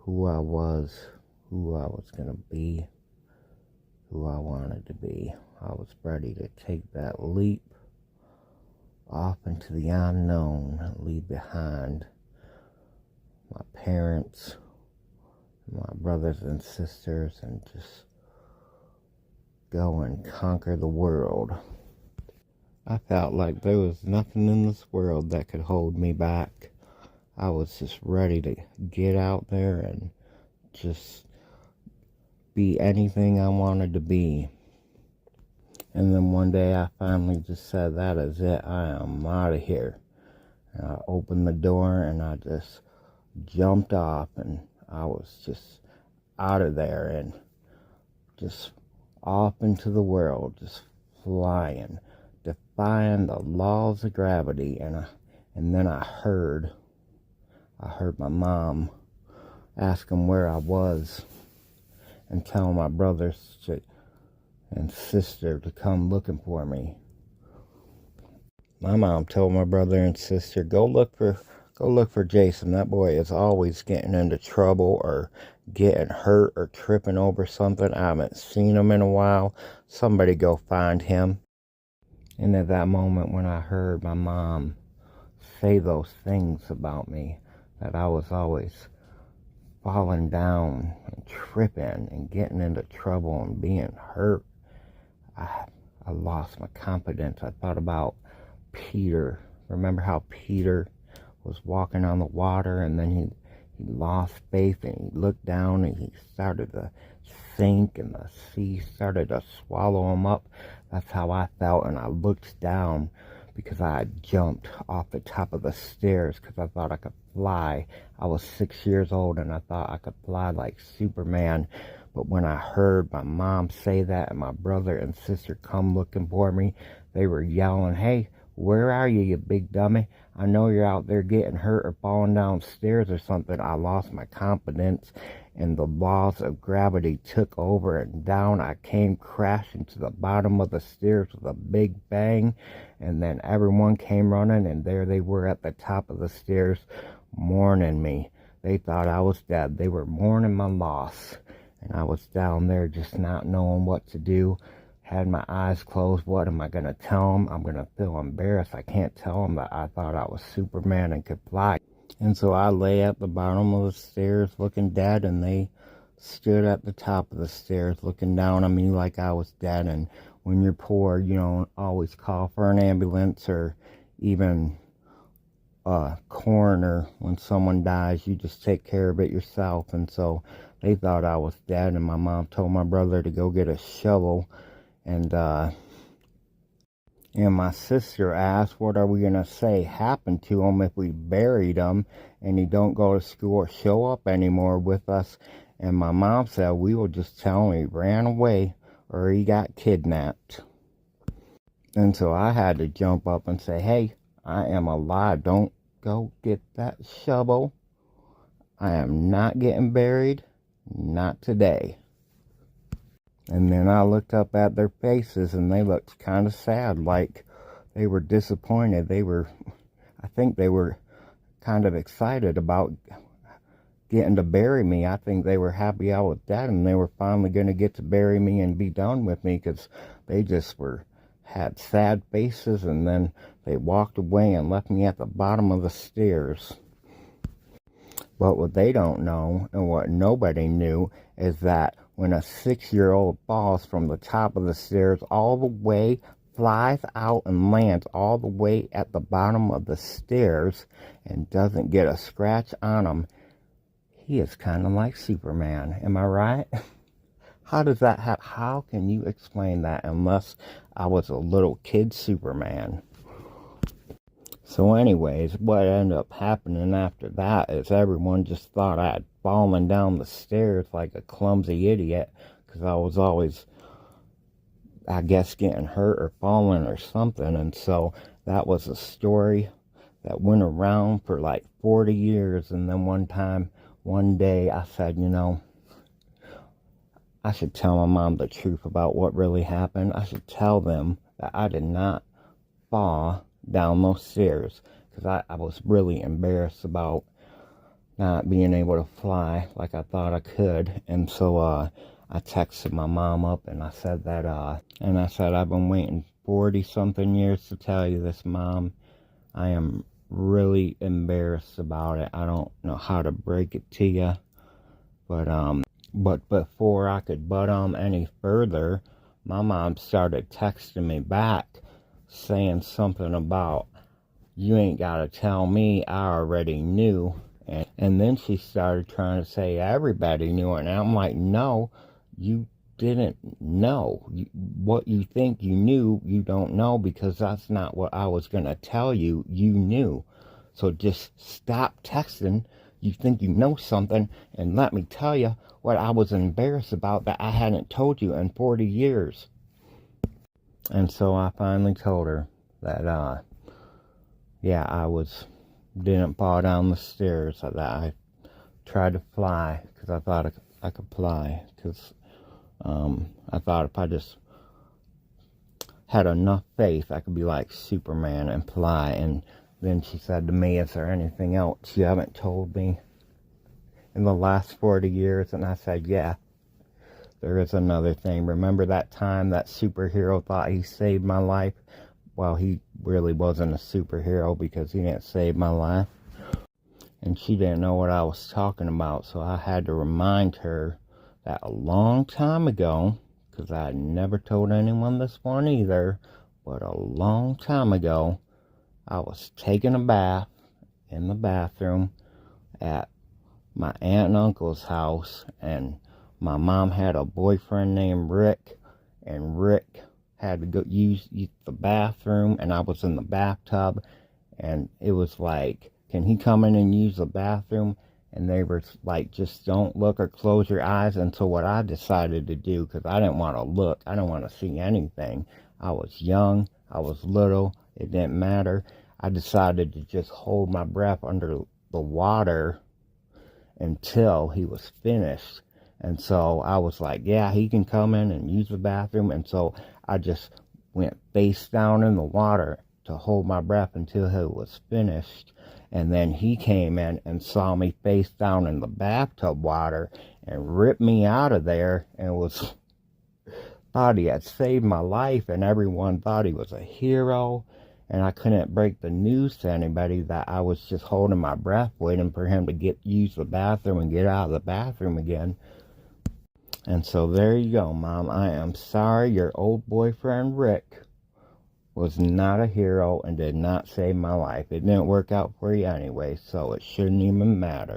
who I was, who I was going to be, who I wanted to be. I was ready to take that leap off into the unknown and leave behind my parents, my brothers and sisters, and just go and conquer the world. I felt like there was nothing in this world that could hold me back. I was just ready to get out there and just be anything I wanted to be. And then one day I finally just said, that is it, I am out of here. And I opened the door and I just jumped off, and I was just out of there and just off into the world, just flying, defying the laws of gravity. And then I heard my mom ask him where I was and tell my brothers and sister to come looking for me. My mom told my brother and sister, go look for Jason. That boy is always getting into trouble or getting hurt or tripping over something. I haven't seen him in a while. Somebody go find him. And at that moment when I heard my mom say those things about me, that I was always falling down and tripping and getting into trouble and being hurt, I lost my confidence. I thought about Peter. Remember how Peter was walking on the water, and then he lost faith and he looked down and he started to sink and the sea started to swallow him up? That's how I felt, and I looked down because I had jumped off the top of the stairs because I thought I could fly. I was 6 years old and I thought I could fly like Superman. But when I heard my mom say that and my brother and sister come looking for me, they were yelling, hey, where are you, you big dummy? I know you're out there getting hurt or falling downstairs or something. I lost my confidence and the laws of gravity took over, and down I came crashing to the bottom of the stairs with a big bang. And then everyone came running, and there they were at the top of the stairs mourning me. They thought I was dead. They were mourning my loss. And I was down there just not knowing what to do. Had my eyes closed. What am I going to tell them? I'm going to feel embarrassed. I can't tell them that I thought I was Superman and could fly. And so I lay at the bottom of the stairs looking dead, and they stood at the top of the stairs looking down on me like I was dead. And when you're poor, you don't always call for an ambulance or even a coroner. When someone dies, you just take care of it yourself. And so they thought I was dead, and my mom told my brother to go get a shovel. And my sister asked, what are we going to say happened to him if we buried him and he don't go to school or show up anymore with us? And my mom said, we will just tell him he ran away or he got kidnapped. And so I had to jump up and say, hey, I am alive. Don't go get that shovel. I am not getting buried. Not today. And then I looked up at their faces and they looked kind of sad, like they were disappointed. I think they were kind of excited about getting to bury me. I think they were happy I was dead and they were finally going to get to bury me and be done with me, because they just had sad faces, and then they walked away and left me at the bottom of the stairs. But what they don't know, and what nobody knew, is that when a 6-year-old falls from the top of the stairs all the way, flies out and lands all the way at the bottom of the stairs and doesn't get a scratch on him, he is kind of like Superman. Am I right? How does that happen? How can you explain that unless I was a little kid Superman? So anyways, what ended up happening after that is everyone just thought I had fallen down the stairs like a clumsy idiot, because I was always, I guess, getting hurt or falling or something. And so that was a story that went around for like 40 years. And then one day I said, I should tell my mom the truth about what really happened. I should tell them that I did not fall down those stairs, because I was really embarrassed about not being able to fly like I thought I could. And so I texted my mom up and I said that I've been waiting 40 something years to tell you this, Mom. I am really embarrassed about it. I don't know how to break it to you, but before I could butt any further, my mom started texting me back saying something about, you ain't gotta tell me, I already knew. And then she started trying to say everybody knew it. And I'm like, no, you didn't know. What you think you knew, you don't know, because that's not what I was going to tell you. You knew. So just stop texting. You think you know something, and let me tell you what I was embarrassed about that I hadn't told you in 40 years. And so I finally told her that, yeah, didn't fall down the stairs, that I tried to fly because I thought I could fly, because I thought if I just had enough faith, I could be like Superman and fly. And then she said to me, is there anything else you haven't told me in the last 40 years? And I said, yeah, there is another thing. Remember that time that superhero thought he saved my life? Well, he really wasn't a superhero because he didn't save my life. And she didn't know what I was talking about, so I had to remind her that a long time ago, because I had never told anyone this one either, but a long time ago, I was taking a bath in the bathroom at my aunt and uncle's house, and my mom had a boyfriend named Rick, and Rick had to go use the bathroom, and I was in the bathtub, and it was like, can he come in and use the bathroom? And they were like, just don't look or close your eyes. And so what I decided to do, because I didn't want to look, I didn't want to see anything. I was young, I was little, it didn't matter. I decided to just hold my breath under the water until he was finished. And so I was like, yeah, he can come in and use the bathroom. And so I just went face down in the water to hold my breath until he was finished. And then he came in and saw me face down in the bathtub water and ripped me out of there, and thought he had saved my life, and everyone thought he was a hero. And I couldn't break the news to anybody that I was just holding my breath waiting for him to use the bathroom and get out of the bathroom again. And so there you go, Mom. I am sorry your old boyfriend Rick was not a hero and did not save my life. It didn't work out for you anyway, so it shouldn't even matter.